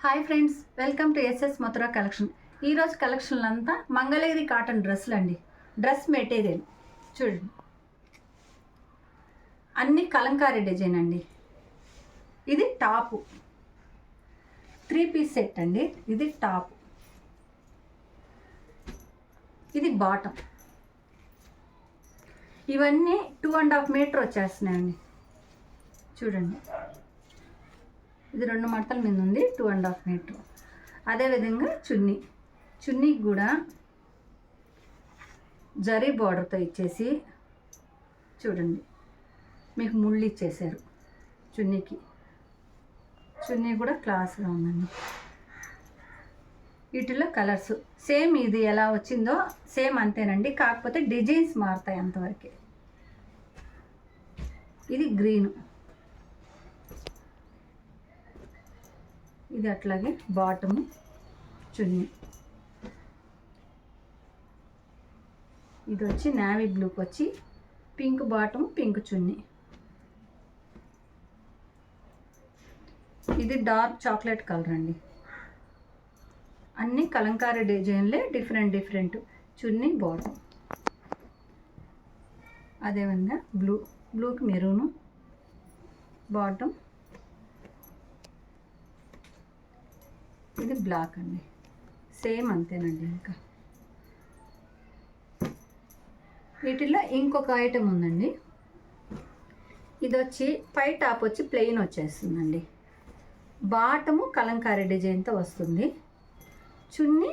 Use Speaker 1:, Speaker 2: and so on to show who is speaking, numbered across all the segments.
Speaker 1: Hi friends, welcome to SS Mathura collection. ఈరోజు కలెక్షన్లు అంతా మంగళగిరి కాటన్ డ్రెస్సులు అండి. డ్రెస్ మెటీరియల్ చూడండి, అన్ని కలంకారీ డిజైన్ అండి. ఇది టాపు, 3 పీస్ సెట్ అండి. ఇది టాప్, ఇది బాటమ్. ఇవన్నీ 2.5 మీటర్ వచ్చేస్తున్నాయండి. చూడండి, ఇది 2 మడతల మీద ఉంది, 2.5 మీటర్. అదేవిధంగా చున్నీకి కూడా జరీ బార్డర్తో ఇచ్చేసి చూడండి, మీకు ముళ్ళు ఇచ్చేసారు చున్నీకి. చున్నీ కూడా క్లాస్గా ఉందండి. వీటిలో కలర్స్ సేమ్ ఇది ఎలా వచ్చిందో సేమ్ అంతేనండి, కాకపోతే డిజైన్స్ మారుతాయి అంతవరకే. ఇది గ్రీను, ఇది అట్లాగే బాటము, చున్నీ. ఇది వచ్చి నేవీ బ్లూకి వచ్చి పింక్ బాటము, పింక్ చున్నీ. ఇది డార్క్ చాక్లెట్ కలర్ అండి. అన్ని కలంకారీ డిజైన్లే, డిఫరెంట్ చున్నీ, బాటమ్. అదేవిధంగా బ్లూకి మెరూను, బాటమ్. ఇది బ్లాక్ అండి, సేమ్ అంతేనండి. ఇంకా వీటిల్లో ఇంకొక ఐటెం ఉందండి. ఇది వచ్చి పై టాప్ వచ్చి ప్లెయిన్ వచ్చేస్తుందండి. బాటము కలంకారీ డిజైన్తో వస్తుంది. చున్నీ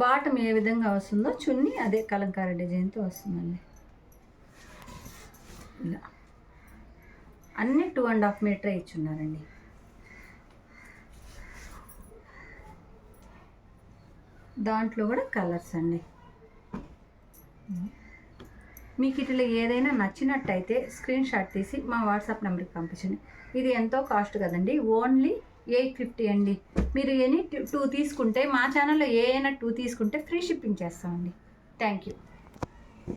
Speaker 1: బాటమ్ ఏ విధంగా వస్తుందో చున్నీ అదే కలంకారీ డిజైన్తో వస్తుందండి. ఇలా అన్నీ 2.5 మీటరే ఇచ్చున్నారండి. దాంట్లో కూడా కలర్స్ అండి. మీకు ఇట్లా ఏదైనా నచ్చినట్టయితే స్క్రీన్ షాట్ తీసి మా వాట్సాప్ నెంబర్కి పంపించండి. ఇది ఎంతో కాస్ట్ కదండి, ఓన్లీ 850 అండి. మీరు ఎనీ 2 తీసుకుంటే, మా ఛానల్లో ఏ అయినా 2 తీసుకుంటే ఫ్రీ షిప్పింగ్ చేస్తామండి. Thank you.